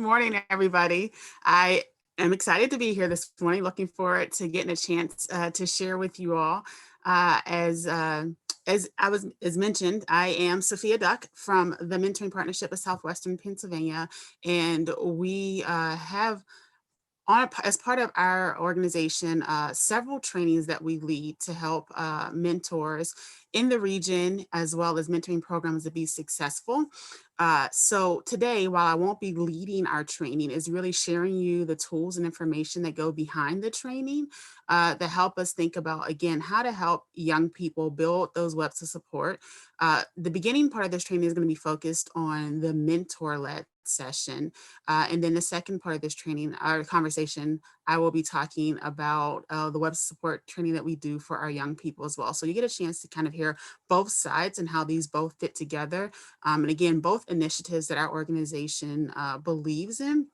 morning, everybody. I am excited to be here this morning. Looking forward to getting a chance to share with you all. As mentioned, I am Sophia Duck from the Mentoring Partnership of Southwestern Pennsylvania, and we have as part of our organization, several trainings that we lead to help mentors in the region, as well as mentoring programs to be successful. So today, while I won't be leading our training, is really sharing you the tools and information that go behind the training that help us think about, again, how to help young people build those webs of support. The beginning part of this training is going to be focused on the mentor-led session. And then the second part of this training, our conversation, I will be talking about the web support training that we do for our young people as well. So you get a chance to kind of hear both sides and how these both fit together. And again, both initiatives that our organization believes in.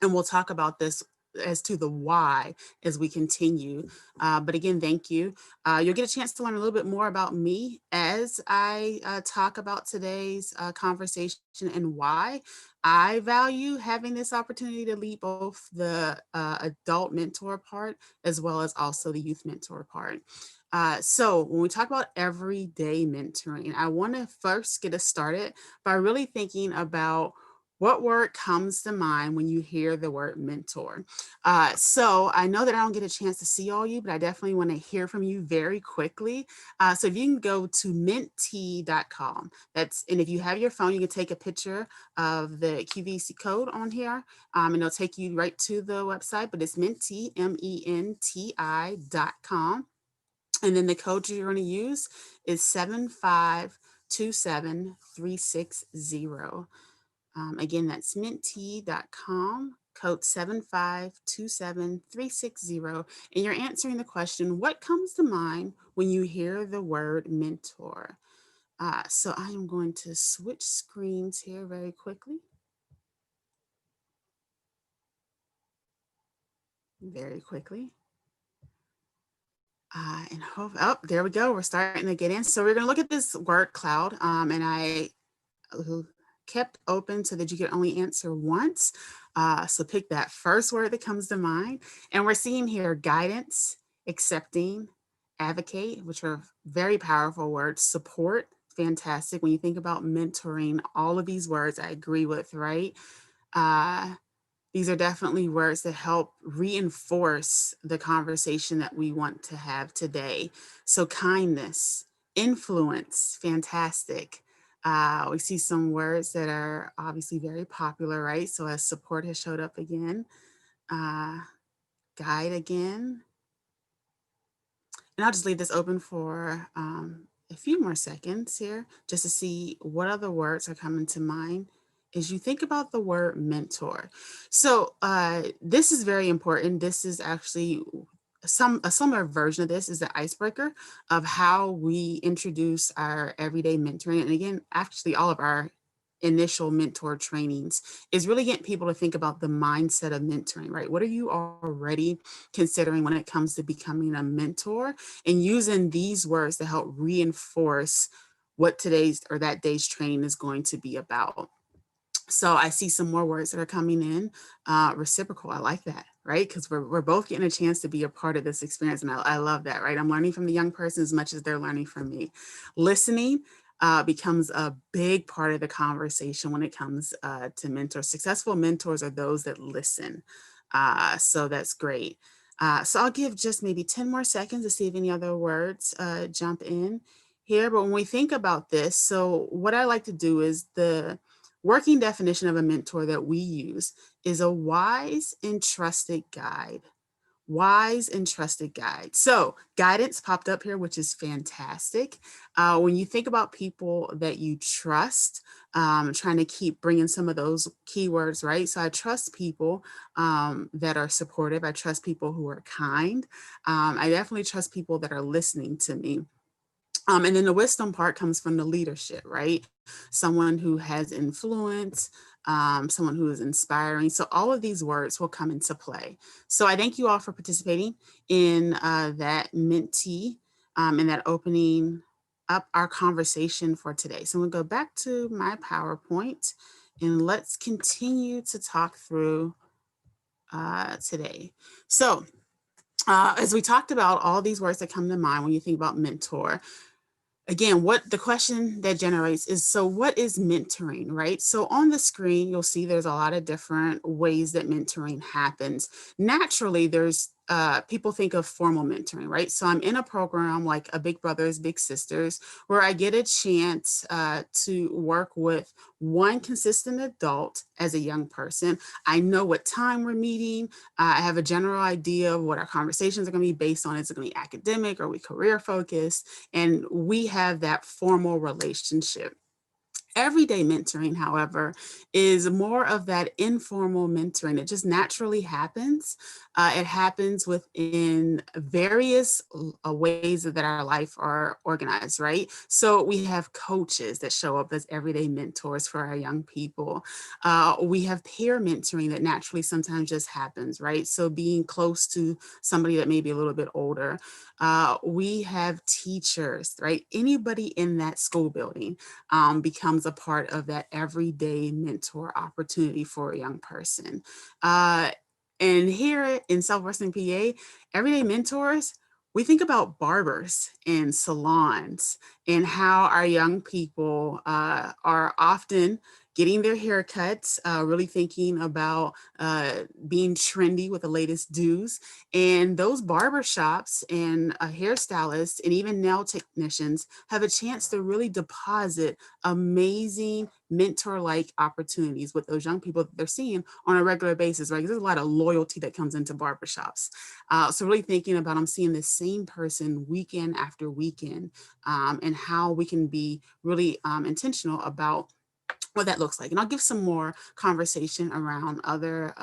And we'll talk about this as to the why as we continue. But again, thank you. You'll get a chance to learn a little bit more about me as I talk about today's conversation and why I value having this opportunity to lead both the adult mentor part as well as also the youth mentor part. So when we talk about everyday mentoring, I want to first get us started by really thinking about what word comes to mind when you hear the word mentor. So I know that I don't get a chance to see all you, but I definitely want to hear from you very quickly. So if you can go to mentee.com, and if you have your phone, you can take a picture of the QVC code on here, and it'll take you right to the website, but it's mentee, MENTI.com. And then the code you're going to use is 7527360. Again, that's mentee.com, code 7527360. And you're answering the question, what comes to mind when you hear the word mentor? So I am going to switch screens here very quickly. Very quickly. And hope, oh, there we go. We're starting to get in. So we're going to look at this word cloud. And I kept open so that you could only answer once. So pick that first word that comes to mind. And we're seeing here guidance, accepting, advocate, which are very powerful words, support, fantastic. When you think about mentoring, all of these words I agree with, right? These are definitely words that help reinforce the conversation that we want to have today. So kindness, influence, fantastic. We see some words that are obviously very popular, right? So as support has showed up again, guide again. And I'll just leave this open for a few more seconds here just to see what other words are coming to mind as you think about the word mentor. So this is very important. This is actually a similar version of this is the icebreaker of how we introduce our everyday mentoring. And again, actually all of our initial mentor trainings is really getting people to think about the mindset of mentoring, right? What are you already considering when it comes to becoming a mentor, and using these words to help reinforce what today's or that day's training is going to be about. So I see some more words that are coming in. Reciprocal, I like that, right? Because we're both getting a chance to be a part of this experience. And I love that, right? I'm learning from the young person as much as they're learning from me. Listening becomes a big part of the conversation when it comes to mentors. Successful mentors are those that listen. So that's great. So I'll give just maybe 10 more seconds to see if any other words jump in here. But when we think about this, so what I like to do is the working definition of a mentor that we use is a wise and trusted guide. Wise and trusted guide. So guidance popped up here, which is fantastic. When you think about people that you trust, trying to keep bringing some of those keywords, right? So I trust people that are supportive. I trust people who are kind. I definitely trust people that are listening to me. And then the wisdom part comes from the leadership, right? Someone who has influence, someone who is inspiring. So all of these words will come into play. So I thank you all for participating in that mentee and that opening up our conversation for today. So I'm gonna go back to my PowerPoint and let's continue to talk through today. So as we talked about all these words that come to mind when you think about mentor, again, what the question that generates is, so what is mentoring, right? So on the screen, you'll see there's a lot of different ways that mentoring happens. Naturally, there's people think of formal mentoring, right? So I'm in a program like a Big Brothers, Big Sisters, where I get a chance to work with one consistent adult as a young person. I know what time we're meeting. I have a general idea of what our conversations are going to be based on. Is it going to be academic? Or are we career focused? And we have that formal relationship. Everyday mentoring, however, is more of that informal mentoring. It just naturally happens. It happens within various ways that our life are organized, right? So we have coaches that show up as everyday mentors for our young people. We have peer mentoring that naturally sometimes just happens, right? So being close to somebody that may be a little bit older. We have teachers, right? Anybody in that school building becomes a part of that everyday mentor opportunity for a young person. And here in Southwestern PA, everyday mentors, we think about barbers and salons and how our young people are often getting their haircuts, really thinking about being trendy with the latest do's. And those barber shops and hairstylists and even nail technicians have a chance to really deposit amazing mentor-like opportunities with those young people that they're seeing on a regular basis, right? There's a lot of loyalty that comes into barbershops. So really thinking about, I'm seeing the same person weekend after weekend, and how we can be really intentional about what that looks like. And I'll give some more conversation around other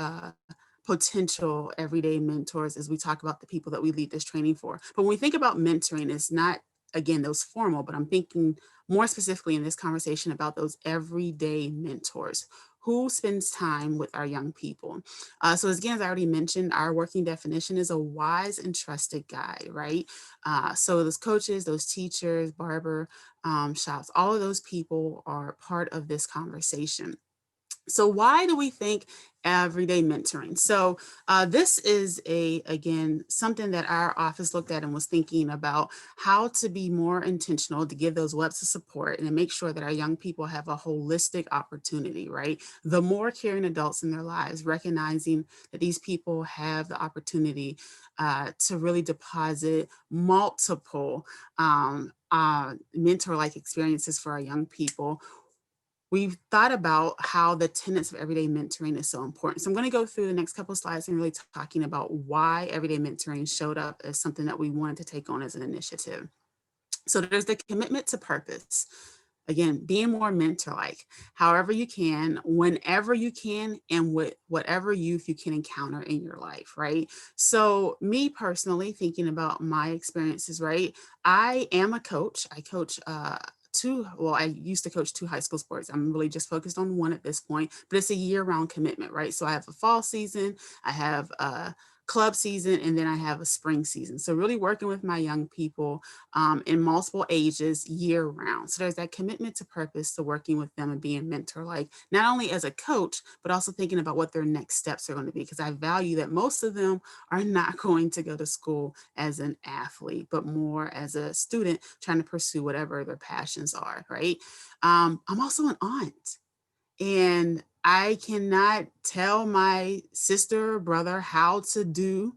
potential everyday mentors as we talk about the people that we lead this training for. But when we think about mentoring, it's not, again, those formal, but I'm thinking more specifically in this conversation about those everyday mentors. Who spends time with our young people? So again, as I already mentioned, our working definition is a wise and trusted guide, right? So those coaches, those teachers, barber shops, all of those people are part of this conversation. So why do we think everyday mentoring? So this is again, something that our office looked at and was thinking about how to be more intentional to give those webs of support and to make sure that our young people have a holistic opportunity, right? The more caring adults in their lives, recognizing that these people have the opportunity to really deposit multiple mentor-like experiences for our young people. We've thought about how the tenets of everyday mentoring is so important. So I'm going to go through the next couple of slides and really talking about why everyday mentoring showed up as something that we wanted to take on as an initiative. So there's the commitment to purpose. Again, being more mentor-like, however you can, whenever you can, and with whatever youth you can encounter in your life, right? So me personally, thinking about my experiences, right? I am a coach. I coach I used to coach 2 high school sports. I'm really just focused on one at this point, but it's a year-round commitment, right? So I have a fall season, I have a club season, and then I have a spring season. So really working with my young people in multiple ages year round. So there's that commitment to purpose, to working with them and being mentor, like not only as a coach, but also thinking about what their next steps are going to be. Because I value that most of them are not going to go to school as an athlete, but more as a student trying to pursue whatever their passions are, right? I'm also an aunt. And I cannot tell my sister or brother how to do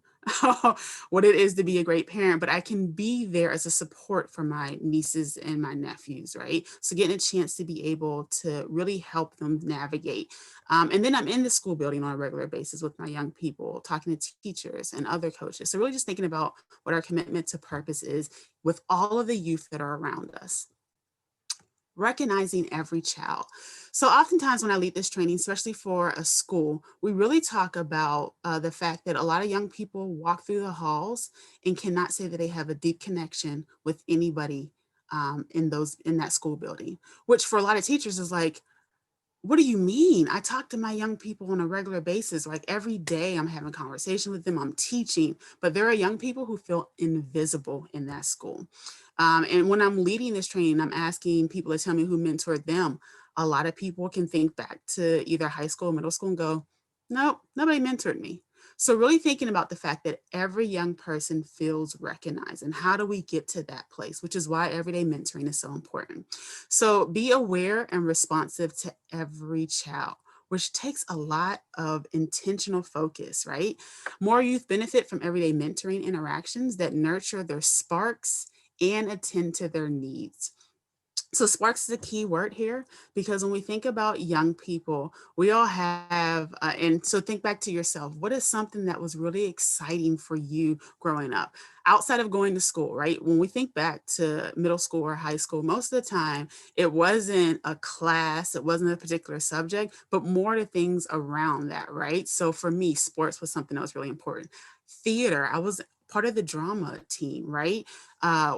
what it is to be a great parent, but I can be there as a support for my nieces and my nephews, right? So getting a chance to be able to really help them navigate. And then I'm in the school building on a regular basis with my young people, talking to teachers and other coaches. So really just thinking about what our commitment to purpose is with all of the youth that are around us. Recognizing every child. So oftentimes when I lead this training, especially for a school, we really talk about the fact that a lot of young people walk through the halls and cannot say that they have a deep connection with anybody in that school building, which for a lot of teachers is like, what do you mean? I talk to my young people on a regular basis. Like every day I'm having a conversation with them, I'm teaching, but there are young people who feel invisible in that school. And when I'm leading this training, I'm asking people to tell me who mentored them. A lot of people can think back to either high school or middle school and go, nope, nobody mentored me. So really thinking about the fact that every young person feels recognized, and how do we get to that place, which is why everyday mentoring is so important. So be aware and responsive to every child, which takes a lot of intentional focus, right? More youth benefit from everyday mentoring interactions that nurture their sparks and attend to their needs. So sparks is a key word here, because when we think about young people, we all have, and so think back to yourself. What is something that was really exciting for you growing up outside of going to school, right? When we think back to middle school or high school, most of the time it wasn't a class, it wasn't a particular subject, but more the things around that, right? So for me, sports was something that was really important. Theater, I was part of the drama team, right?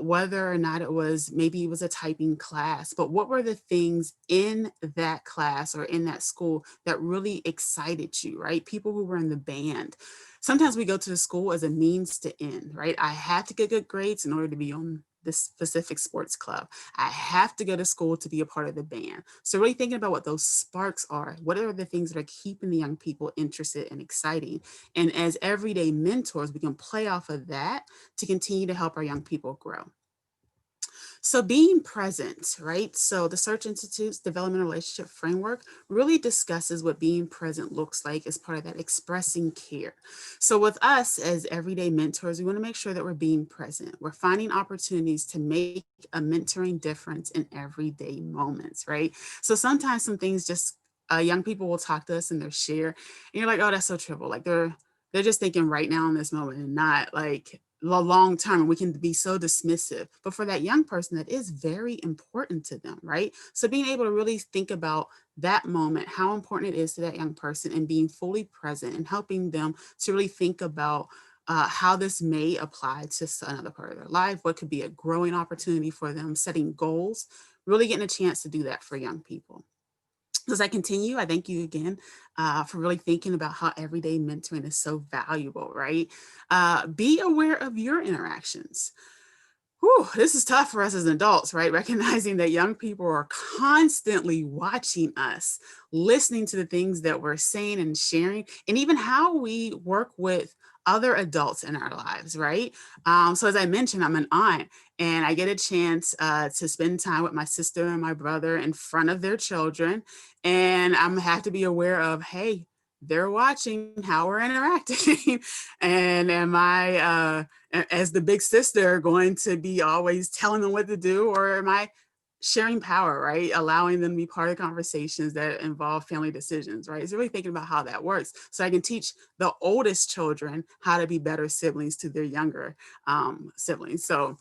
Whether or not it was, maybe it was a typing class, but what were the things in that class or in that school that really excited you, right? People who were in the band. Sometimes we go to the school as a means to end, right? I have to get good grades in order to be on this specific sports club. I have to go to school to be a part of the band. So really thinking about what those sparks are. What are the things that are keeping the young people interested and exciting? And as everyday mentors, we can play off of that to continue to help our young people grow. So being present, right? So the Search Institute's Development Relationship Framework really discusses what being present looks like as part of that expressing care. So with us as everyday mentors, we want to make sure that we're being present. We're finding opportunities to make a mentoring difference in everyday moments, right? So sometimes some things just young people will talk to us and they'll share, and you're like, oh, that's so trivial. Like they're just thinking right now in this moment and not like the long term, and we can be so dismissive. But for that young person, that is very important to them, right? So being able to really think about that moment, how important it is to that young person, and being fully present and helping them to really think about how this may apply to another part of their life, what could be a growing opportunity for them, setting goals, really getting a chance to do that for young people. As I continue, I thank you again for really thinking about how everyday mentoring is so valuable, right? Be aware of your interactions. Whew, this is tough for us as adults, right? Recognizing that young people are constantly watching us, listening to the things that we're saying and sharing, and even how we work with other adults in our lives, right? So as I mentioned, I'm an aunt, and I get a chance to spend time with my sister and my brother in front of their children, and I'm have to be aware of, hey, they're watching how we're interacting, and am I as the big sister going to be always telling them what to do, or am I sharing power, right? Allowing them to be part of conversations that involve family decisions, right? It's really thinking about how that works. So I can teach the oldest children how to be better siblings to their younger siblings. So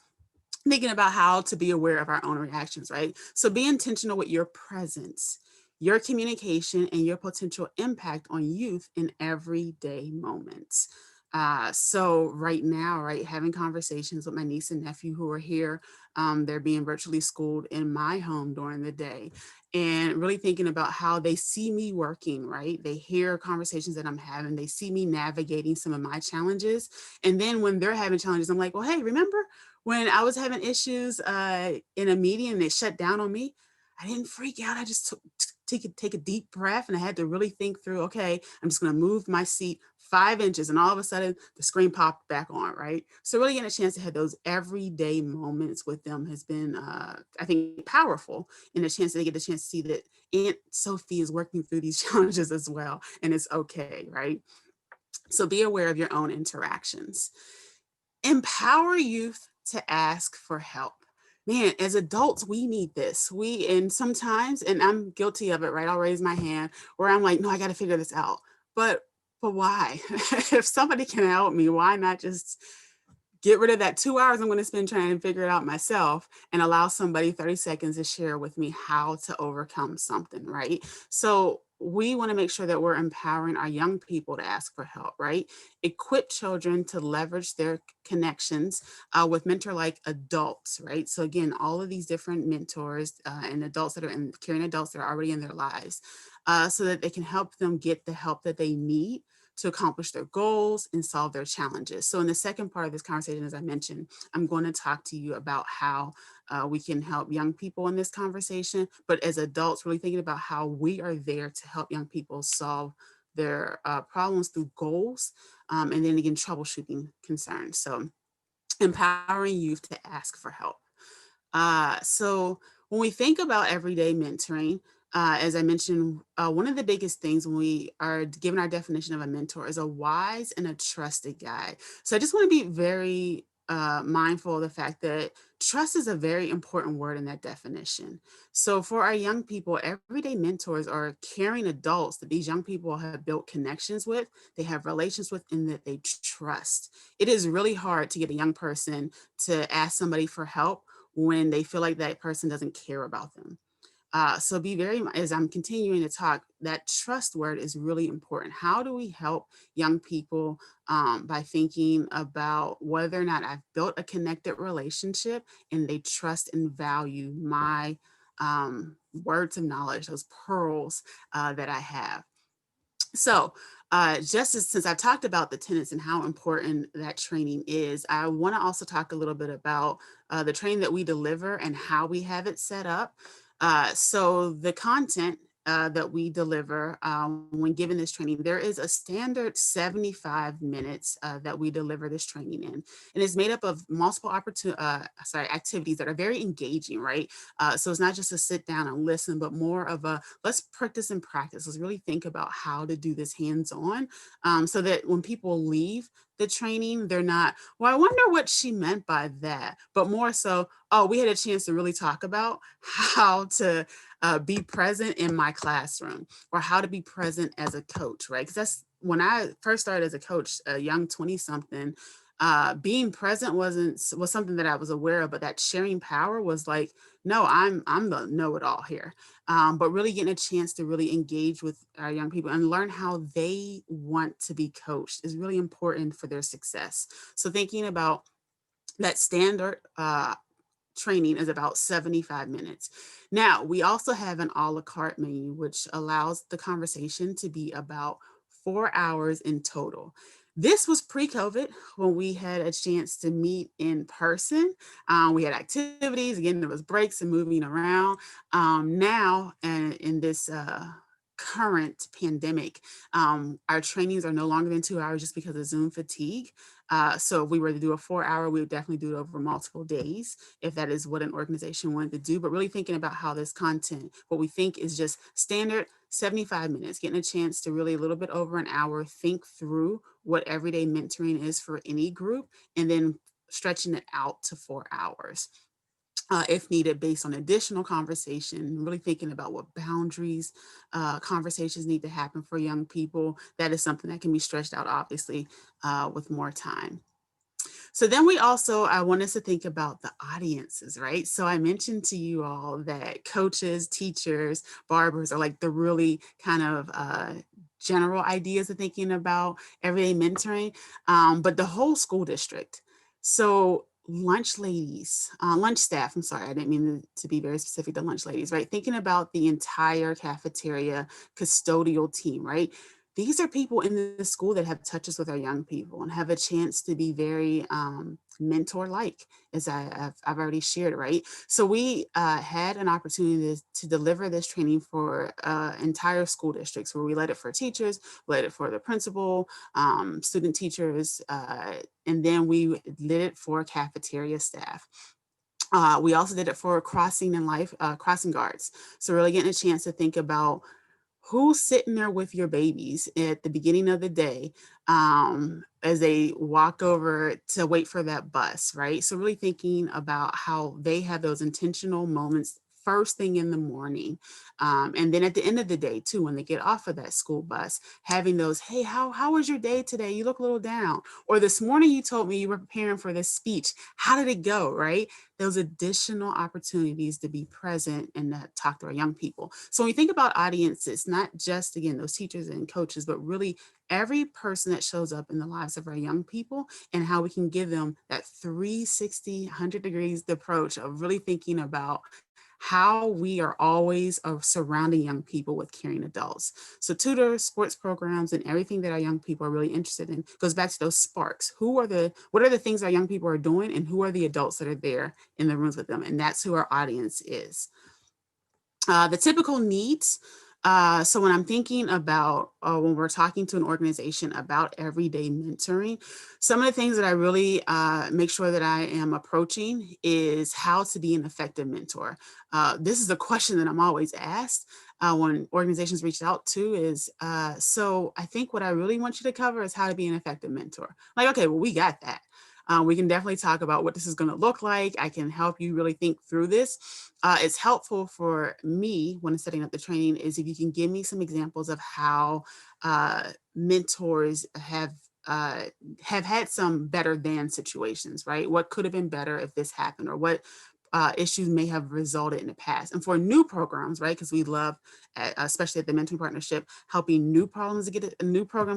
thinking about how to be aware of our own reactions, right? So be intentional with your presence, your communication, and your potential impact on youth in everyday moments. So right now, right, having conversations with my niece and nephew who are here, they're being virtually schooled in my home during the day, and really thinking about how they see me working, right? They hear conversations that I'm having, they see me navigating some of my challenges. And then when they're having challenges, I'm like, well, hey, remember when I was having issues in a meeting and they shut down on me? I didn't freak out. I just take a deep breath, and I had to really think through, okay, I'm just going to move my seat 5 inches, and all of a sudden the screen popped back on, right? So really getting a chance to have those everyday moments with them has been, I think, powerful, and a chance they get a chance to see that Aunt Sophie is working through these challenges as well, and it's okay, right? So be aware of your own interactions. Empower youth to ask for help. Man, as adults, we need this. And sometimes, and I'm guilty of it, right? I'll raise my hand where I'm like, no, I got to figure this out. But why? If somebody can help me, why not just get rid of that 2 hours I'm going to spend trying to figure it out myself, and allow somebody 30 seconds to share with me how to overcome something, right? So we want to make sure that we're empowering our young people to ask for help, right? Equip children to leverage their connections with mentor-like adults, right? So again, all of these different mentors and adults that are caring adults that are already in their lives, so that they can help them get the help that they need, to accomplish their goals and solve their challenges. So in the second part of this conversation, as I mentioned, I'm going to talk to you about how we can help young people in this conversation, but as adults, really thinking about how we are there to help young people solve their problems through goals, and then again, troubleshooting concerns. So empowering youth to ask for help. So when we think about everyday mentoring, as I mentioned, one of the biggest things when we are given our definition of a mentor is a wise and a trusted guide. So I just want to be very mindful of the fact that trust is a very important word in that definition. So for our young people, everyday mentors are caring adults that these young people have built connections with, they have relations with, and that they trust. It is really hard to get a young person to ask somebody for help when they feel like that person doesn't care about them. So be very, as I'm continuing to talk, that trust word is really important. How do we help young people by thinking about whether or not I've built a connected relationship and they trust and value my words of knowledge, those pearls that I have. So, just as since I've talked about the tenets and how important that training is, I want to also talk a little bit about the training that we deliver and how we have it set up. So, the content that we deliver when given this training, there is a standard 75 minutes that we deliver this training in, and it's made up of multiple activities that are very engaging, right? So it's not just a sit down and listen, but more of a let's practice and practice. Let's really think about how to do this hands on, so that when people leave the training, they're not, well, I wonder what she meant by that, but more so, oh, we had a chance to really talk about how to be present in my classroom or how to be present as a coach, right? Because that's when I first started as a coach, a young 20 something. Being present was something that I was aware of, but that sharing power was like, no, I'm the know-it-all here. But really getting a chance to really engage with our young people and learn how they want to be coached is really important for their success. So thinking about that standard training is about 75 minutes. Now, we also have an a la carte menu, which allows the conversation to be about 4 hours in total. This was pre-COVID when we had a chance to meet in person. We had activities, again, there was breaks and moving around. Now, and in this current pandemic, our trainings are no longer than 2 hours just because of Zoom fatigue. So if we were to do a 4 hour, we would definitely do it over multiple days if that is what an organization wanted to do, but really thinking about how this content, what we think is just standard 75 minutes, getting a chance to really a little bit over an hour, think through what everyday mentoring is for any group, and then stretching it out to 4 hours. If needed, based on additional conversation, really thinking about what boundaries, conversations need to happen for young people. That is something that can be stretched out, obviously, with more time. So then we also, I want us to think about the audiences, right? So I mentioned to you all that coaches, teachers, barbers are like the really kind of general ideas of thinking about everyday mentoring, but the whole school district. So lunch ladies, lunch staff, I'm sorry, I didn't mean to be very specific to lunch ladies, right? Thinking about the entire cafeteria custodial team, right? These are people in the school that have touches with our young people and have a chance to be very mentor-like, as I've already shared, right? So we had an opportunity to deliver this training for entire school districts, where we led it for teachers, led it for the principal, student teachers, and then we did it for cafeteria staff. We also did it for crossing and life, crossing guards. So really getting a chance to think about who's sitting there with your babies at the beginning of the day, as they walk over to wait for that bus, right? So really thinking about how they have those intentional moments first thing in the morning. And then at the end of the day too, when they get off of that school bus, having those, hey, how was your day today? You look a little down. Or this morning you told me you were preparing for this speech. How did it go, right? Those additional opportunities to be present and talk to our young people. So when we think about audiences, not just, again, those teachers and coaches, but really every person that shows up in the lives of our young people, and how we can give them that 360, 100 degrees approach of really thinking about how we are always surrounding young people with caring adults. So tutors, sports programs, and everything that our young people are really interested in goes back to those sparks. What are the things our young people are doing, and who are the adults that are there in the rooms with them? And that's who our audience is. The typical needs. So when I'm thinking about when we're talking to an organization about everyday mentoring, some of the things that I really make sure that I am approaching is how to be an effective mentor. This is a question that I'm always asked when organizations reach out to is, so I think what I really want you to cover is how to be an effective mentor. Like, okay, well, we got that. We can definitely talk about what this is going to look like. I can help you really think through this. It's helpful for me when setting up the training is if you can give me some examples of how mentors have had some better than situations, right? What could have been better if this happened, or what issues may have resulted in the past. And for new programs, right? Because we love, especially at the Mentoring Partnership, helping new programs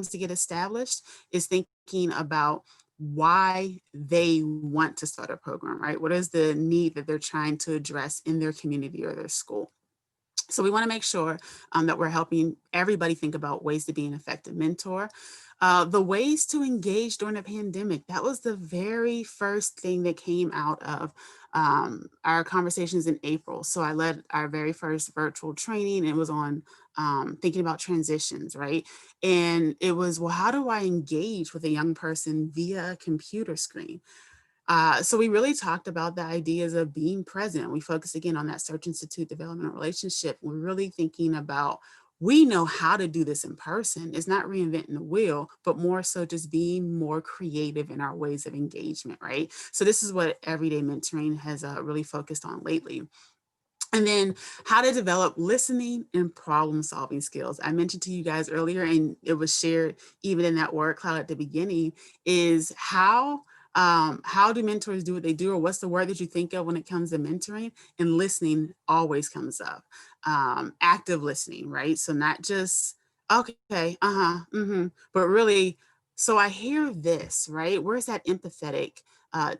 to get established, is thinking about why they want to start a program, right? What is the need that they're trying to address in their community or their school? So we want to make sure that we're helping everybody think about ways to be an effective mentor. The ways to engage during the pandemic, that was the very first thing that came out of our conversations in April. So I led our very first virtual training, and it was on thinking about transitions, right? And it was, well, how do I engage with a young person via a computer screen? So we really talked about the ideas of being present. We focused again on that Search Institute development relationship. We're really thinking about, we know how to do this in person. It's not reinventing the wheel, but more so just being more creative in our ways of engagement, right? So this is what everyday mentoring has really focused on lately. And then how to develop listening and problem solving skills. I mentioned to you guys earlier, and it was shared even in that word cloud at the beginning, is how do mentors do what they do, or what's the word that you think of when it comes to mentoring? And listening always comes up. Active listening, right? So not just, okay, but really, so I hear this, right? Where's that empathetic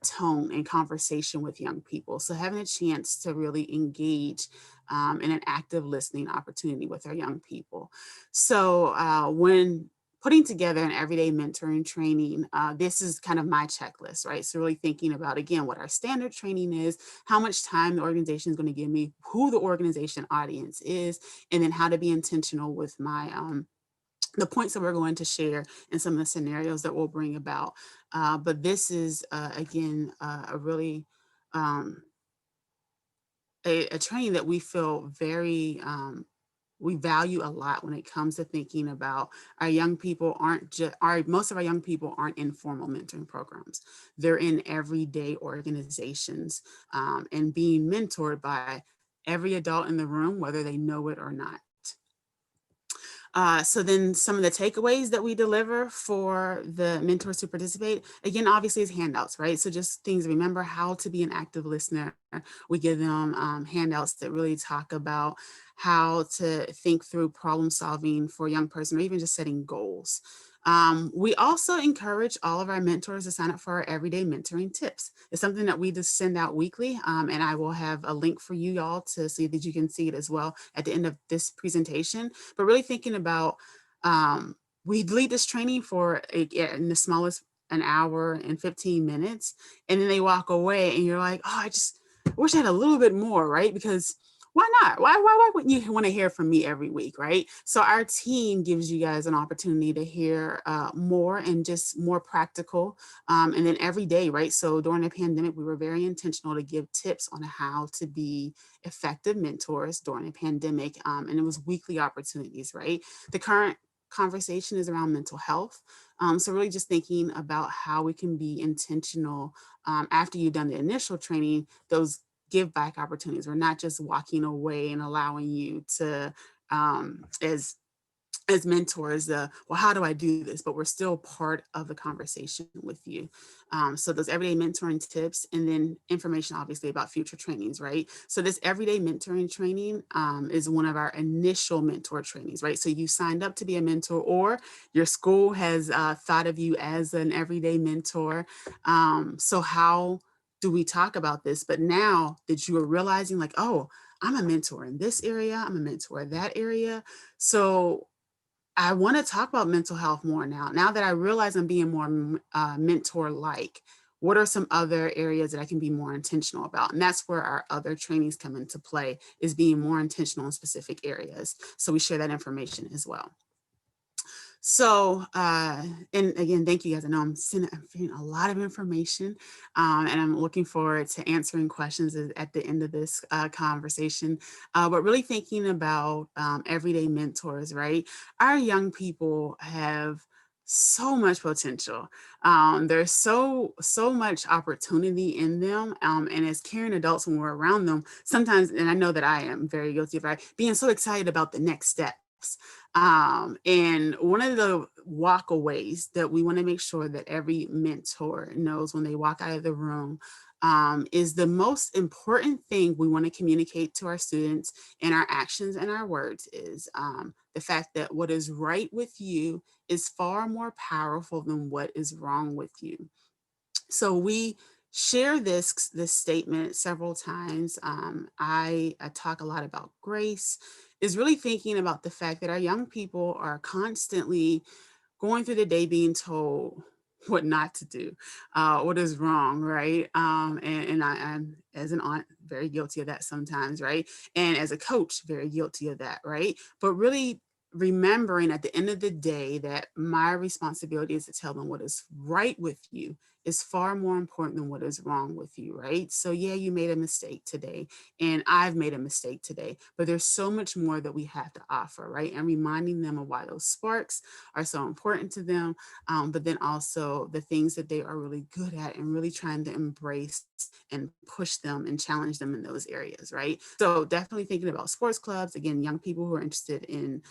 tone and conversation with young people? So having a chance to really engage in an active listening opportunity with our young people. So when putting together an everyday mentoring training, this is kind of my checklist, right? So really thinking about, again, what our standard training is, how much time the organization is going to give me, who the organization audience is, and then how to be intentional with my the points that we're going to share and some of the scenarios that we'll bring about. But this is, again, a really a training that we feel very, we value a lot when it comes to thinking about our young people most of our young people aren't in formal mentoring programs. They're in everyday organizations and being mentored by every adult in the room, whether they know it or not. So then some of the takeaways that we deliver for the mentors to participate, again, obviously is handouts, right? So just things, remember how to be an active listener. We give them handouts that really talk about how to think through problem solving for a young person, or even just setting goals. We also encourage all of our mentors to sign up for our everyday mentoring tips. It's something that we just send out weekly, and I will have a link for you all to see that you can see it as well at the end of this presentation. But really thinking about, we lead this training for in the smallest an hour and 15 minutes, and then they walk away and you're like, oh, I just wish I had a little bit more, right? Because why not? Why wouldn't you want to hear from me every week, right? So our team gives you guys an opportunity to hear more and just more practical. And then every day, right? So during the pandemic, we were very intentional to give tips on how to be effective mentors during a pandemic. And it was weekly opportunities, right? The current conversation is around mental health. So really just thinking about how we can be intentional after you've done the initial training, those give back opportunities. We're not just walking away and allowing you to, as mentors, well, how do I do this? But we're still part of the conversation with you. So those everyday mentoring tips, and then information, obviously, about future trainings, right? So this everyday mentoring training is one of our initial mentor trainings, right? So you signed up to be a mentor, or your school has thought of you as an everyday mentor. So how do we talk about this? But now that you are realizing, like, oh, I'm a mentor in this area, I'm a mentor in that area. So I want to talk about mental health more now that I realize I'm being more mentor-like. What are some other areas that I can be more intentional about? And that's where our other trainings come into play, is being more intentional in specific areas. So we share that information as well. So, and again, thank you guys. I know I'm feeding a lot of information, and I'm looking forward to answering questions at the end of this conversation. But really thinking about everyday mentors, right? Our young people have so much potential. There's so much opportunity in them. And as caring adults, when we're around them, sometimes, and I know that I am very guilty of, right, being so excited about the next steps. And one of the walkaways that we want to make sure that every mentor knows when they walk out of the room is the most important thing we want to communicate to our students in our actions and our words is the fact that what is right with you is far more powerful than what is wrong with you. So we share this statement several times. I talk a lot about grace, is really thinking about the fact that our young people are constantly going through the day being told what not to do, what is wrong, right? And I'm, as an aunt, very guilty of that sometimes, right? And as a coach, very guilty of that, right? But really remembering at the end of the day that my responsibility is to tell them what is right with you is far more important than what is wrong with you, right? So yeah, you made a mistake today, and I've made a mistake today, but there's so much more that we have to offer, right? And reminding them of why those sparks are so important to them, but then also the things that they are really good at and really trying to embrace and push them and challenge them in those areas, right? So definitely thinking about sports clubs, again, young people who are interested in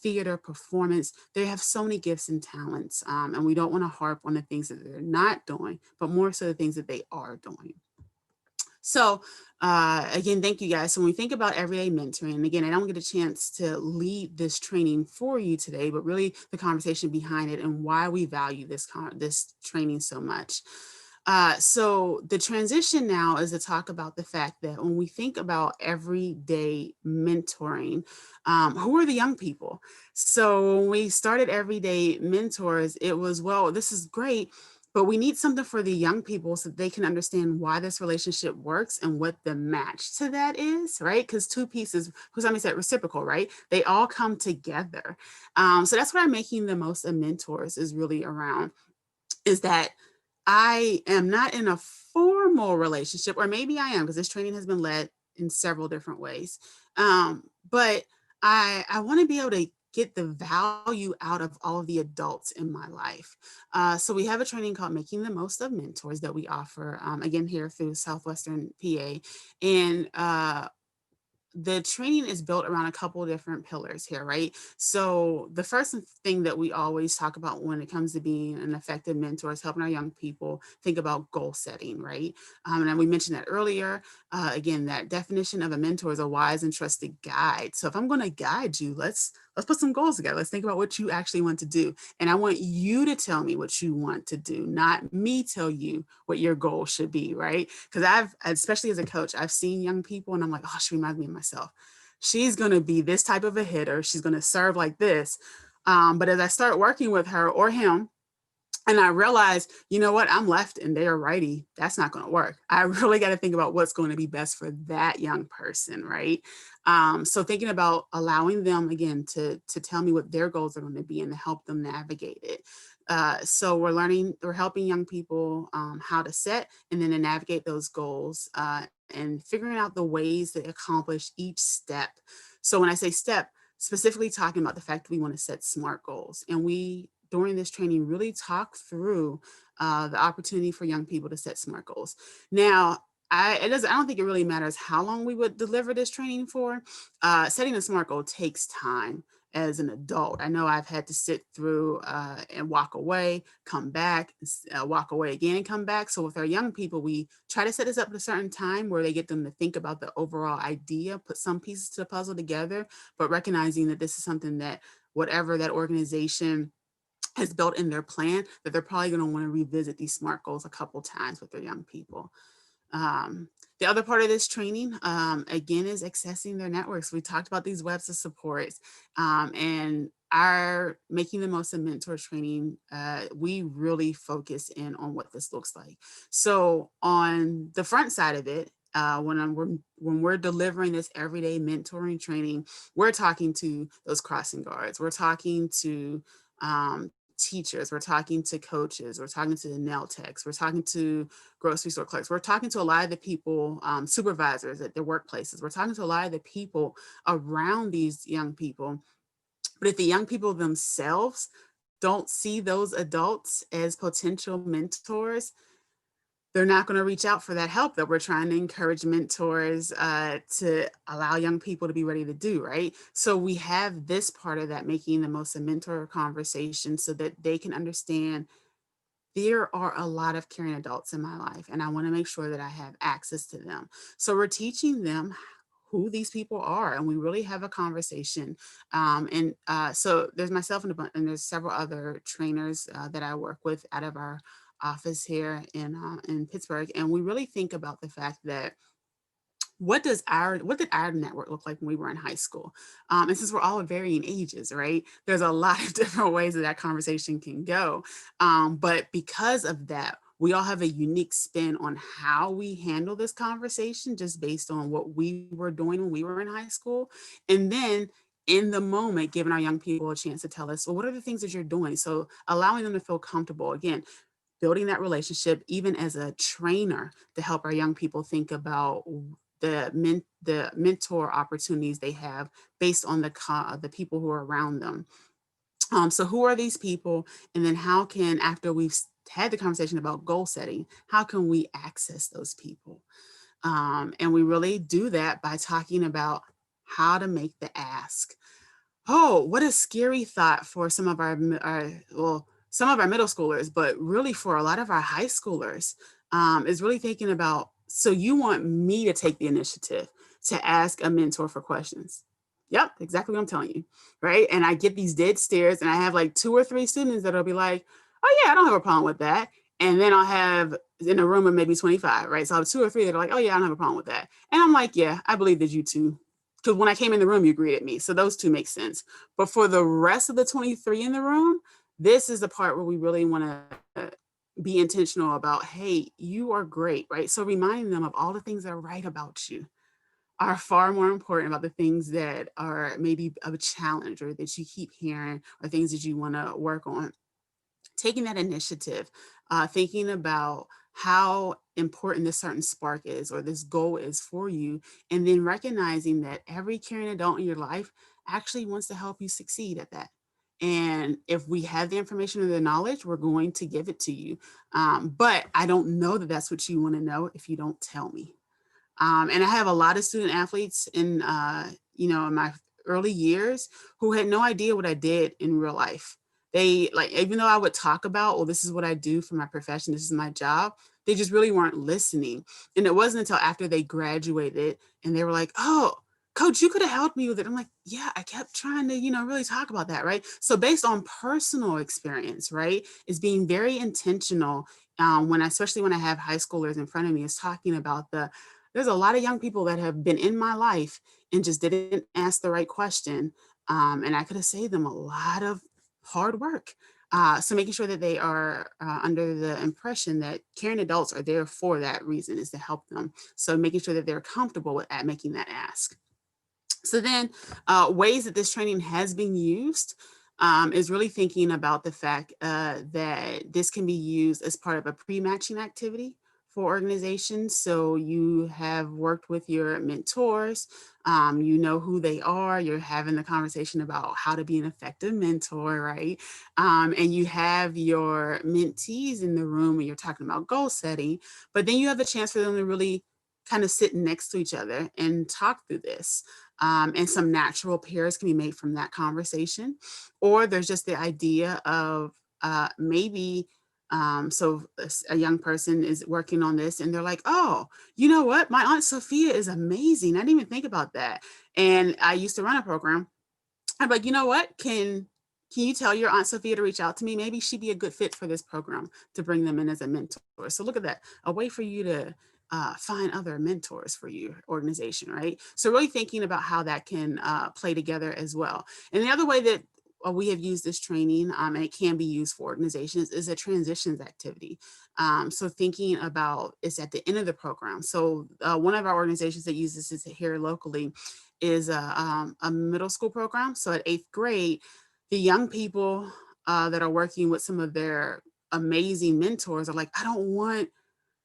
theater, performance, they have so many gifts and talents, and we don't want to harp on the things that they're not doing, but more so the things that they are doing. So again, thank you guys. So when we think about everyday mentoring, and again, I don't get a chance to lead this training for you today, but really the conversation behind it and why we value this training so much. So the transition now is to talk about the fact that when we think about everyday mentoring, who are the young people? So when we started Everyday Mentors, it was, well, this is great, but we need something for the young people so they can understand why this relationship works and what the match to that is, right? Because two pieces, because somebody said reciprocal, right? They all come together. So that's what I'm making the most of mentors is really around, is that I am not in a formal relationship, or maybe I am, because this training has been led in several different ways. But I want to be able to get the value out of all of the adults in my life. So we have a training called Making the Most of Mentors that we offer, again, here through Southwestern PA. And the training is built around a couple of different pillars here, right? So the first thing that we always talk about when it comes to being an effective mentor is helping our young people think about goal setting, right? And we mentioned that earlier. Again, that definition of a mentor is a wise and trusted guide. So if I'm going to guide you, let's put some goals together. Let's think about what you actually want to do. And I want you to tell me what you want to do, not me tell you what your goal should be, right? Because especially as a coach, I've seen young people and I'm like, oh, she reminds me of myself. She's going to be this type of a hitter. She's going to serve like this. But as I start working with her or him, and I realized, you know what, I'm left and they're righty. That's not going to work. I really got to think about what's going to be best for that young person, right? So thinking about allowing them, again, to tell me what their goals are going to be and to help them navigate it. So we're helping young people how to set and then to navigate those goals and figuring out the ways to accomplish each step. So when I say step, specifically talking about the fact that we want to set SMART goals. And we, during this training, really talk through the opportunity for young people to set SMART goals. Now, I don't think it really matters how long we would deliver this training for. Setting a SMART goal takes time as an adult. I know I've had to sit through and walk away, come back, walk away again and come back. So with our young people, we try to set this up at a certain time where they get them to think about the overall idea, put some pieces to the puzzle together, but recognizing that this is something that whatever that organization has built in their plan, that they're probably going to want to revisit these SMART goals a couple times with their young people. The other part of this training, again, is accessing their networks. We talked about these webs of supports, and our making the most of mentor training, we really focus in on what this looks like. So on the front side of it, when we're delivering this everyday mentoring training, we're talking to those crossing guards. We're talking to teachers. We're talking to coaches. We're talking to the nail techs. We're talking to grocery store clerks. We're talking to a lot of the people, supervisors at their workplaces. We're talking to a lot of the people around these young people. But if the young people themselves don't see those adults as potential mentors, they're not going to reach out for that help that we're trying to encourage mentors to allow young people to be ready to do, right? So we have this part of that, making the most of mentor conversation so that they can understand there are a lot of caring adults in my life, and I want to make sure that I have access to them. So we're teaching them who these people are, and we really have a conversation. So there's myself and there's several other trainers that I work with out of our office here in Pittsburgh, and we really think about the fact that what did our network look like when we were in high school? And since we're all at varying ages, right? There's a lot of different ways that conversation can go. But because of that, we all have a unique spin on how we handle this conversation just based on what we were doing when we were in high school. And then in the moment, giving our young people a chance to tell us, well, what are the things that you're doing? So allowing them to feel comfortable. Again, building that relationship, even as a trainer, to help our young people think about the mentor opportunities they have based on the people who are around them. So who are these people? And then how can, after we've had the conversation about goal setting, how can we access those people? And we really do that by talking about how to make the ask. Oh, what a scary thought for some of some of our middle schoolers, but really for a lot of our high schoolers, is really thinking about, so you want me to take the initiative to ask a mentor for questions? Yep, exactly what I'm telling you, right? And I get these dead stares, and I have like 2 or 3 students that'll be like, oh yeah, I don't have a problem with that. And then I'll have in a room of maybe 25, right? So I'll have 2 or 3 that are like, oh yeah, I don't have a problem with that. And I'm like, yeah, I believe that you too, because when I came in the room, you greeted me. So those two make sense. But for the rest of the 23 in the room, this is the part where we really want to be intentional about, hey, you are great, right? So reminding them of all the things that are right about you are far more important about the things that are maybe a challenge or that you keep hearing or things that you want to work on. Taking that initiative, thinking about how important this certain spark is or this goal is for you, and then recognizing that every caring adult in your life actually wants to help you succeed at that. And if we have the information or the knowledge, we're going to give it to you. But I don't know that that's what you want to know if you don't tell me. And I have a lot of student athletes in my early years who had no idea what I did in real life. They like, even though I would talk about, well, this is what I do for my profession, this is my job, they just really weren't listening. And it wasn't until after they graduated and they were like, oh, coach, you could have helped me with it. I'm like, yeah, I kept trying to, really talk about that, right? So based on personal experience, right, is being very intentional especially when I have high schoolers in front of me, is talking about there's a lot of young people that have been in my life and just didn't ask the right question. And I could have saved them a lot of hard work. So making sure that they are under the impression that caring adults are there for that reason, is to help them. So making sure that they're comfortable with making that ask. So then ways that this training has been used is really thinking about the fact that this can be used as part of a pre-matching activity for organizations. So you have worked with your mentors, you know who they are, you're having the conversation about how to be an effective mentor, right? And you have your mentees in the room and you're talking about goal setting, but then you have the chance for them to really kind of sit next to each other and talk through this. And some natural pairs can be made from that conversation. Or there's just the idea of maybe, a young person is working on this and they're like, oh, you know what? My Aunt Sophia is amazing. I didn't even think about that. And I used to run a program. I'm like, you know what? Can you tell your Aunt Sophia to reach out to me? Maybe she'd be a good fit for this program to bring them in as a mentor. So look at that, a way for you to find other mentors for your organization, right? So really thinking about how that can play together as well. And the other way that we have used this training, and it can be used for organizations, is a transitions activity. So thinking about it's at the end of the program. So one of our organizations that uses this here locally is a middle school program. So at 8th grade, the young people that are working with some of their amazing mentors are like, I don't want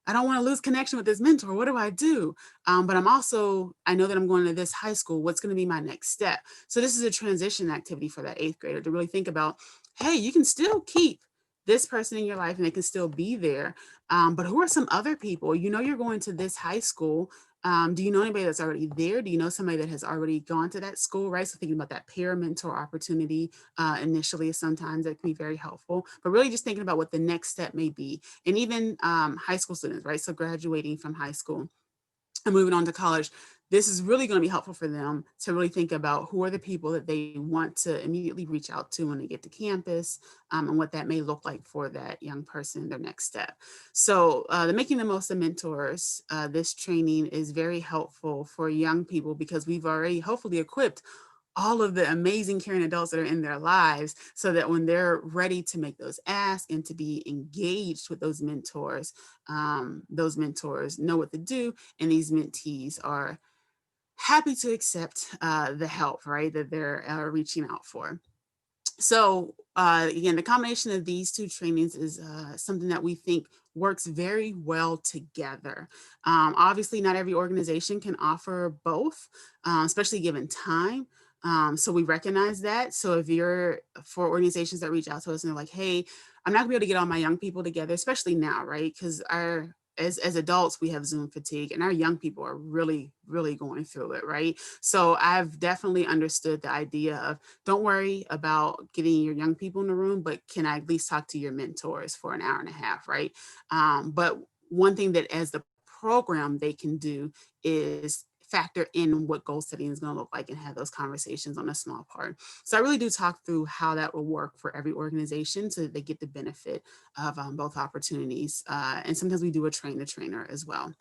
to lose connection with this mentor. What do I do? But I know that I'm going to this high school. What's going to be my next step? So this is a transition activity for that 8th grader to really think about, hey, you can still keep this person in your life and they can still be there. But who are some other people? You know, you're going to this high school. Do you know anybody that's already there? Do you know somebody that has already gone to that school, right? So thinking about that peer mentor opportunity initially, sometimes that can be very helpful, but really just thinking about what the next step may be. And even high school students, right? So graduating from high school and moving on to college, this is really going to be helpful for them to really think about who are the people that they want to immediately reach out to when they get to campus, and what that may look like for that young person, their next step. So the Making the Most of Mentors, this training is very helpful for young people because we've already hopefully equipped all of the amazing caring adults that are in their lives so that when they're ready to make those asks and to be engaged with those mentors know what to do, and these mentees are happy to accept the help, right, that they're reaching out for. So again, the combination of these two trainings is something that we think works very well together. Obviously, not every organization can offer both, especially given time. So we recognize that. So if you're for organizations that reach out to us and they're like, hey, I'm not gonna be able to get all my young people together, especially now, right? Because our as adults, we have Zoom fatigue, and our young people are really, really going through it, right? So I've definitely understood the idea of don't worry about getting your young people in the room, but can I at least talk to your mentors for an hour and a half, right? But one thing that as the program they can do is factor in what goal setting is going to look like and have those conversations on a small part. So I really do talk through how that will work for every organization so that they get the benefit of both opportunities. And sometimes we do a train the trainer as well.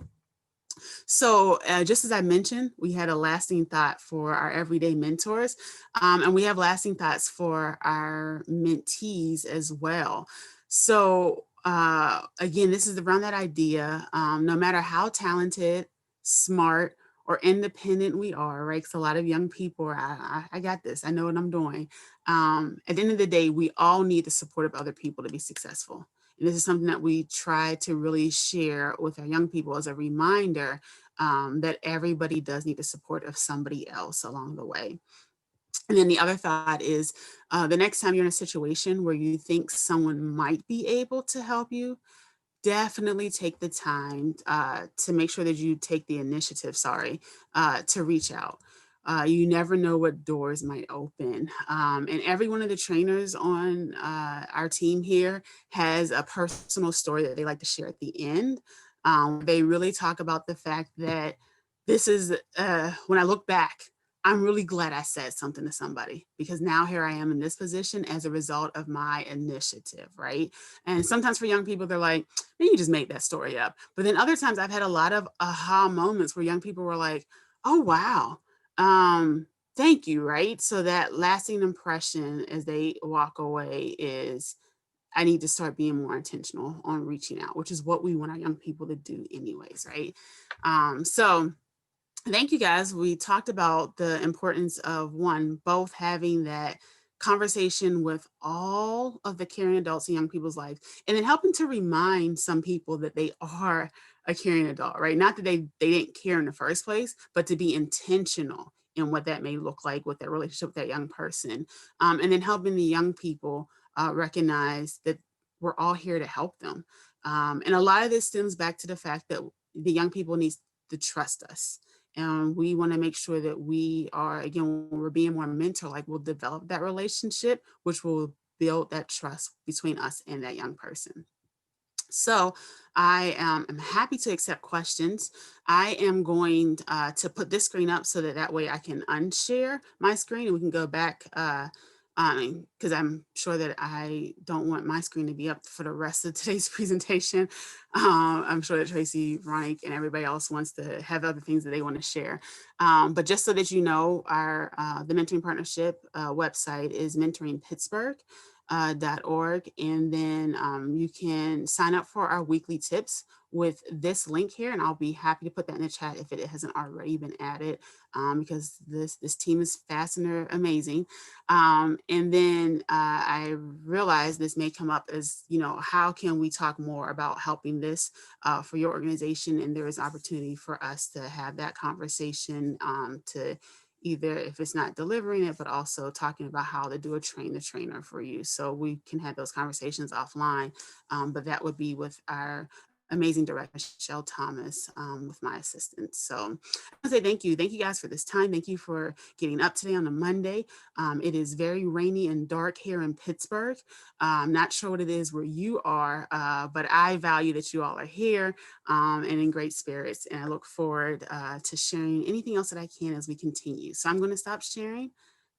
So just as I mentioned, we had a lasting thought for our everyday mentors, and we have lasting thoughts for our mentees as well. So again, this is around that idea, no matter how talented, smart, or independent we are, right? Because a lot of young people are, I got this, I know what I'm doing. At the end of the day, we all need the support of other people to be successful. And this is something that we try to really share with our young people as a reminder that everybody does need the support of somebody else along the way. And then the other thought is the next time you're in a situation where you think someone might be able to help you, definitely take the time to make sure that you take the initiative, to reach out. You never know what doors might open. And every one of the trainers on our team here has a personal story that they like to share at the end. They really talk about the fact that this is, when I look back, I'm really glad I said something to somebody because now here I am in this position as a result of my initiative, right? And sometimes for young people, they're like, man, you just made that story up. But then other times I've had a lot of aha moments where young people were like, oh, wow. Thank you, right? So that lasting impression as they walk away is I need to start being more intentional on reaching out, which is what we want our young people to do anyways, right? So thank you guys. We talked about the importance of one, both having that conversation with all of the caring adults in young people's lives, and then helping to remind some people that they are a caring adult, right? Not that they didn't care in the first place, but to be intentional in what that may look like with their relationship with that young person. And then helping the young people recognize that we're all here to help them. And a lot of this stems back to the fact that the young people need to trust us. And we want to make sure that we are, again, when we're being more mentor, like we'll develop that relationship, which will build that trust between us and that young person. So I am happy to accept questions. I am going to put this screen up so that way I can unshare my screen and we can go back because I'm sure that I don't want my screen to be up for the rest of today's presentation. I'm sure that Tracy, Veronica, and everybody else wants to have other things that they want to share. But just so that you know, our the Mentoring Partnership website is mentoringpittsburgh.org, and then you can sign up for our weekly tips with this link here, and I'll be happy to put that in the chat if it hasn't already been added, because this team is fast and they're amazing. And then I realized this may come up as, how can we talk more about helping this for your organization? And there is opportunity for us to have that conversation to either, if it's not delivering it, but also talking about how to do a train the trainer for you. So we can have those conversations offline, but that would be with our amazing director, Michelle Thomas, with my assistant. So I want to say thank you. Thank you guys for this time. Thank you for getting up today on a Monday. It is very rainy and dark here in Pittsburgh. I'm not sure what it is where you are, but I value that you all are here and in great spirits. And I look forward to sharing anything else that I can as we continue. So I'm going to stop sharing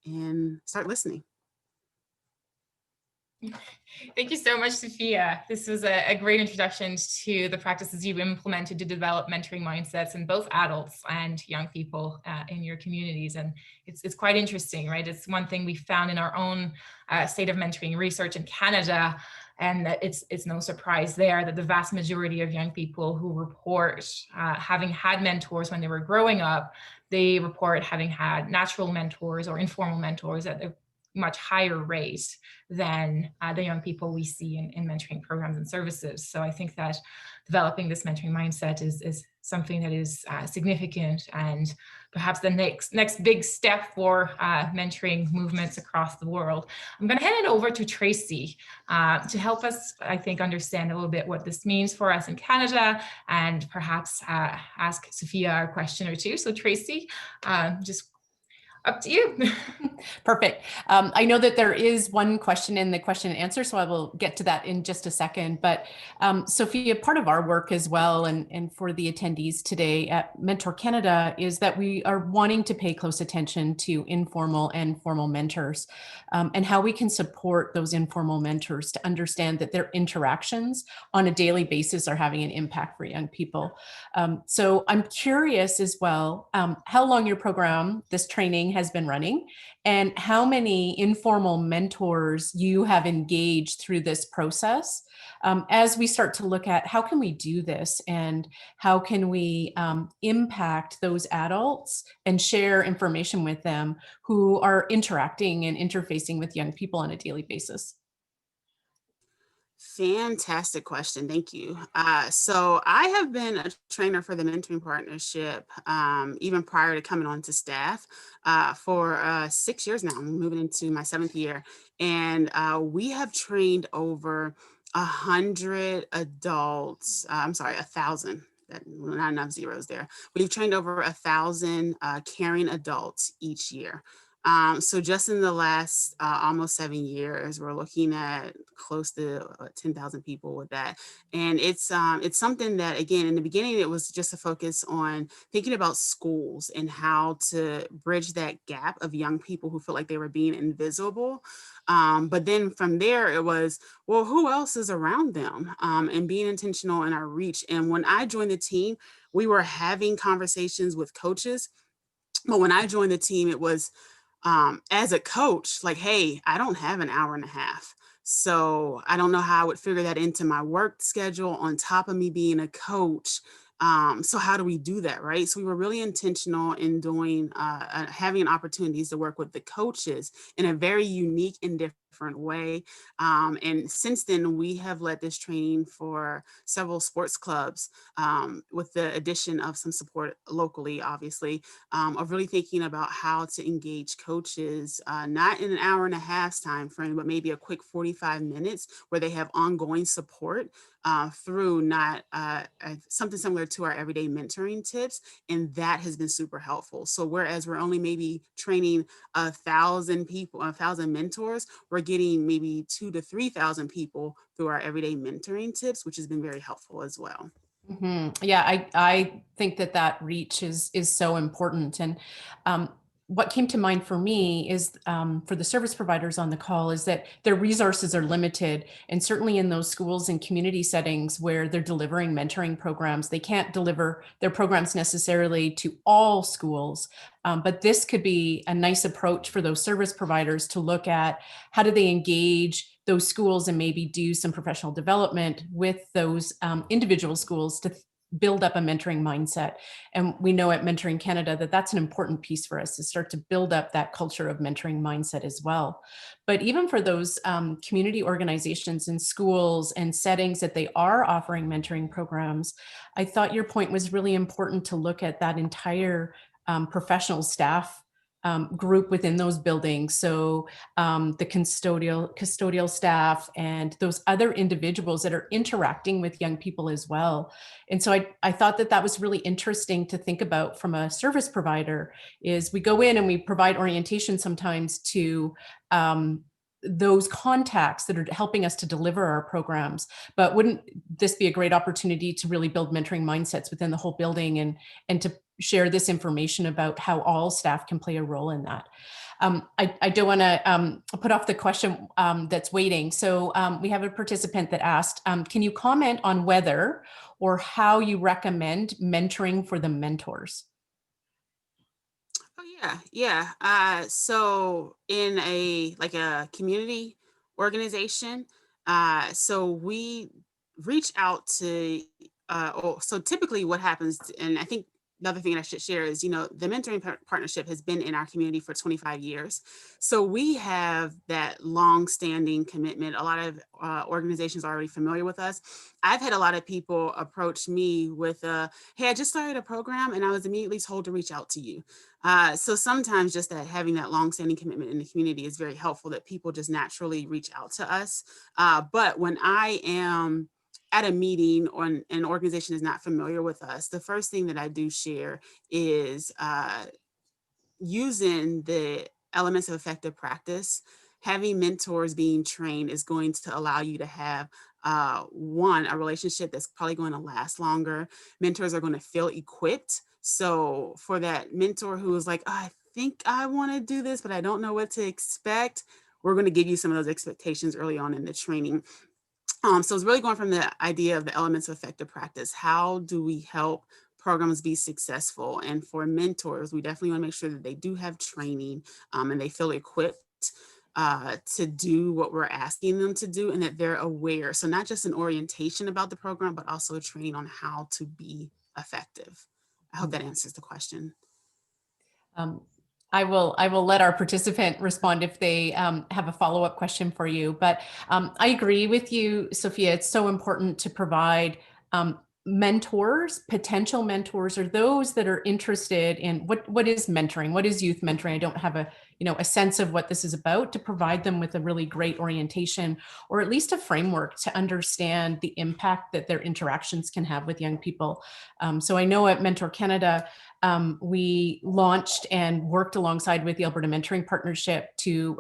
and start listening. Thank you so much, Sophia. This was a great introduction to the practices you've implemented to develop mentoring mindsets in both adults and young people in your communities. And it's quite interesting, right? It's one thing we found in our own state of mentoring research in Canada, and that it's no surprise there that the vast majority of young people who report having had mentors when they were growing up, they report having had natural mentors or informal mentors at a much higher rate than the young people we see in mentoring programs and services. So I think that developing this mentoring mindset is something that is significant, and perhaps the next big step for mentoring movements across the world. I'm going to hand it over to Tracy to help us, I think, understand a little bit what this means for us in Canada, and perhaps ask Sophia a question or two. So Tracy, just up to you. Perfect. I know that there is one question in the question and answer, so I will get to that in just a second. But Sophia, part of our work as well, and for the attendees today at Mentor Canada, is that we are wanting to pay close attention to informal and formal mentors, and how we can support those informal mentors to understand that their interactions on a daily basis are having an impact for young people. So I'm curious as well, how long your program, this training, has been running, and how many informal mentors you have engaged through this process, as we start to look at how can we do this, and how can we impact those adults and share information with them who are interacting and interfacing with young people on a daily basis. Fantastic question. Thank you. So I have been a trainer for the Mentoring Partnership even prior to coming on to staff for 6 years now. I'm moving into my 7th year. And we have trained over 100 adults. I'm sorry, 1,000. Not enough zeros there. We've trained over 1,000 caring adults each year. So just in the last almost 7 years, we're looking at close to 10,000 people with that. And it's something that, again, in the beginning, it was just a focus on thinking about schools and how to bridge that gap of young people who feel like they were being invisible. But then from there, it was, well, who else is around them, and being intentional in our reach. And when I joined the team, we were having conversations with coaches. But when I joined the team, it was, as a coach, like, hey, I don't have an hour and a half. So I don't know how I would figure that into my work schedule on top of me being a coach. So how do we do that, right? So we were really intentional in doing, having opportunities to work with the coaches in a very unique and different way. And since then, we have led this training for several sports clubs, with the addition of some support locally, obviously, of really thinking about how to engage coaches, not in an hour and a half time frame, but maybe a quick 45 minutes where they have ongoing support through not something similar to our everyday mentoring tips. And that has been super helpful. So whereas we're only maybe training 1,000 people, 1,000 mentors, we're getting maybe 2,000 to 3,000 people through our everyday mentoring tips, which has been very helpful as well. Mm-hmm. Yeah, I think that reach is so important. And what came to mind for me is for the service providers on the call is that their resources are limited. And certainly in those schools and community settings where they're delivering mentoring programs, they can't deliver their programs necessarily to all schools. But this could be a nice approach for those service providers to look at how do they engage those schools and maybe do some professional development with those individual schools to build up a mentoring mindset. And we know at Mentoring Canada that that's an important piece for us to start to build up that culture of mentoring mindset as well. But even for those community organizations and schools and settings that they are offering mentoring programs, I thought your point was really important to look at that entire professional staff group within those buildings. So the custodial staff and those other individuals that are interacting with young people as well. And so I thought that that was really interesting to think about from a service provider is we go in and we provide orientation sometimes to those contacts that are helping us to deliver our programs. But wouldn't this be a great opportunity to really build mentoring mindsets within the whole building and to share this information about how all staff can play a role in that? I don't want to put off the question that's waiting. So we have a participant that asked, can you comment on whether or how you recommend mentoring for the mentors? Oh yeah. So in a community organization, so we reach out to so typically what happens, and I think another thing I should share is, the mentoring partnership has been in our community for 25 years. So we have that long-standing commitment. A lot of organizations are already familiar with us. I've had a lot of people approach me with, hey, I just started a program and I was immediately told to reach out to you. So sometimes just that having that long-standing commitment in the community is very helpful, that people just naturally reach out to us. But when I am at a meeting or an organization is not familiar with us, the first thing that I do share is using the elements of effective practice. Having mentors being trained is going to allow you to have one, a relationship that's probably going to last longer. Mentors are going to feel equipped. So for that mentor who is like, oh, I think I want to do this, but I don't know what to expect, we're going to give you some of those expectations early on in the training. So it's really going from the idea of the elements of effective practice. How do we help programs be successful? And for mentors, we definitely want to make sure that they do have training and they feel equipped to do what we're asking them to do, and that they're aware. So not just an orientation about the program, but also training on how to be effective. I hope that answers the question. I will let our participant respond if they have a follow-up question for you. But I agree with you, Sophia. It's so important to provide mentors, potential mentors, or those that are interested in what is mentoring, what is youth mentoring. I don't have a sense of what this is about, to provide them with a really great orientation, or at least a framework to understand the impact that their interactions can have with young people. So I know at Mentor Canada, we launched and worked alongside with the Alberta Mentoring Partnership to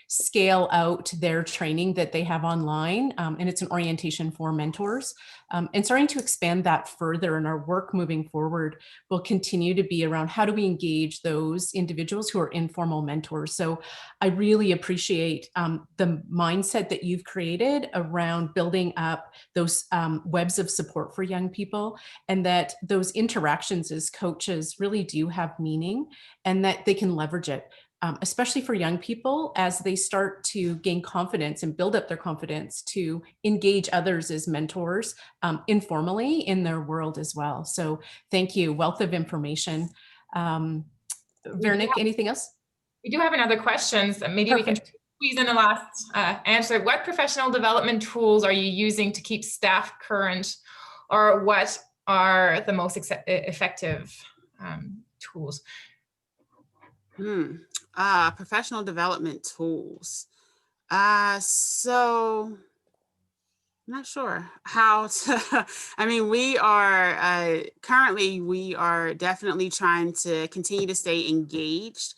scale out their training that they have online. And it's an orientation for mentors. And starting to expand that further, and our work moving forward will continue to be around how do we engage those individuals who are informal mentors. So I really appreciate the mindset that you've created around building up those webs of support for young people, and that those interactions as coaches really do have meaning, and that they can leverage it. Especially for young people as they start to gain confidence and build up their confidence to engage others as mentors informally in their world as well. So thank you, wealth of information. Veronique, anything else? We do have another question. So maybe Perfect. We can squeeze in the last answer. What professional development tools are you using to keep staff current, or what are the most effective tools? Professional development tools. So I'm not sure how to, I mean, we are currently, we are definitely trying to continue to stay engaged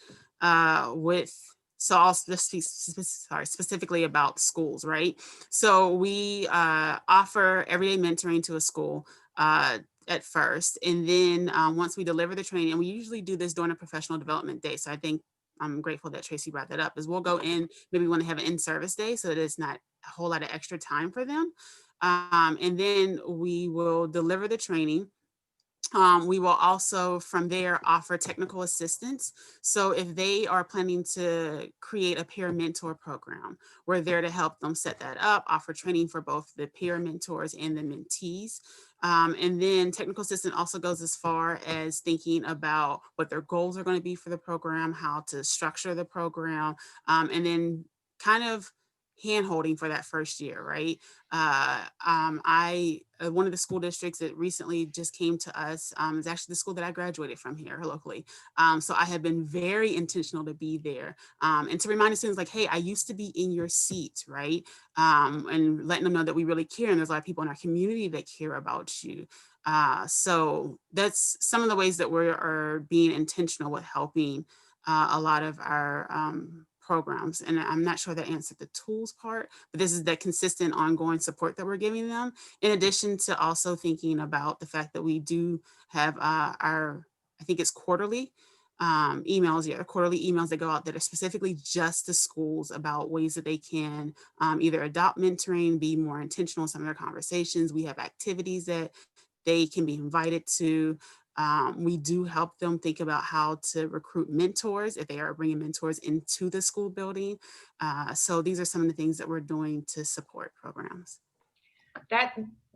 with, so I'll just speak specifically about schools, right? So we offer everyday mentoring to a school. at first. And then once we deliver the training, and we usually do this during a professional development day. So I think I'm grateful that Tracy brought that up, is we'll go in, maybe we want to have an in-service day so that it's not a whole lot of extra time for them. And then we will deliver the training. We will also from there offer technical assistance. So if they are planning to create a peer mentor program, we're there to help them set that up, offer training for both the peer mentors and the mentees. And then technical assistance also goes as far as thinking about what their goals are going to be for the program, how to structure the program, and then kind of hand-holding for that first year, right? One of the school districts that recently just came to us is actually the school that I graduated from here locally. So I have been very intentional to be there and to remind the students like, hey, I used to be in your seat, right? And letting them know that we really care. And there's a lot of people in our community that care about you. So that's some of the ways that we are being intentional with helping a lot of our programs. And I'm not sure that answered the tools part, but this is that consistent ongoing support that we're giving them, in addition to also thinking about the fact that we do have I think it's quarterly emails, quarterly emails that go out that are specifically just to schools about ways that they can either adopt mentoring, be more intentional in some of their conversations. We have activities that they can be invited to. We do help them think about how to recruit mentors if they are bringing mentors into the school building. So these are some of the things that we're doing to support programs.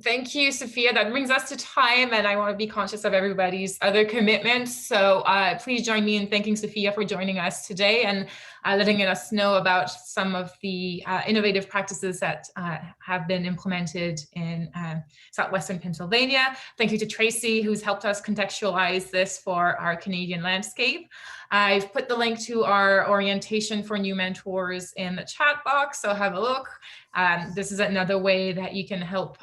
Thank you, Sophia. That brings us to time, and I want to be conscious of everybody's other commitments. So please join me in thanking Sophia for joining us today and letting us know about some of the innovative practices that have been implemented in Southwestern Pennsylvania. Thank you to Tracy, who's helped us contextualize this for our Canadian landscape. I've put the link to our orientation for new mentors in the chat box, so have a look. This is another way that you can help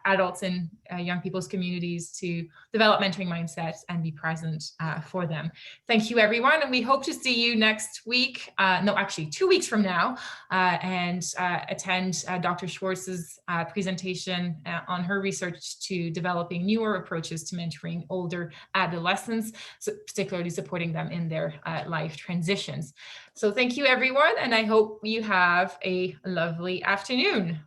adults in young people's communities to develop mentoring mindsets and be present for them. Thank you, everyone, and we hope to see you next week, no, actually 2 weeks from now, and attend Dr. Schwartz's presentation on her research to developing newer approaches to mentoring older adolescents, so particularly supporting them in their life transitions. So thank you, everyone, and I hope you have a lovely afternoon.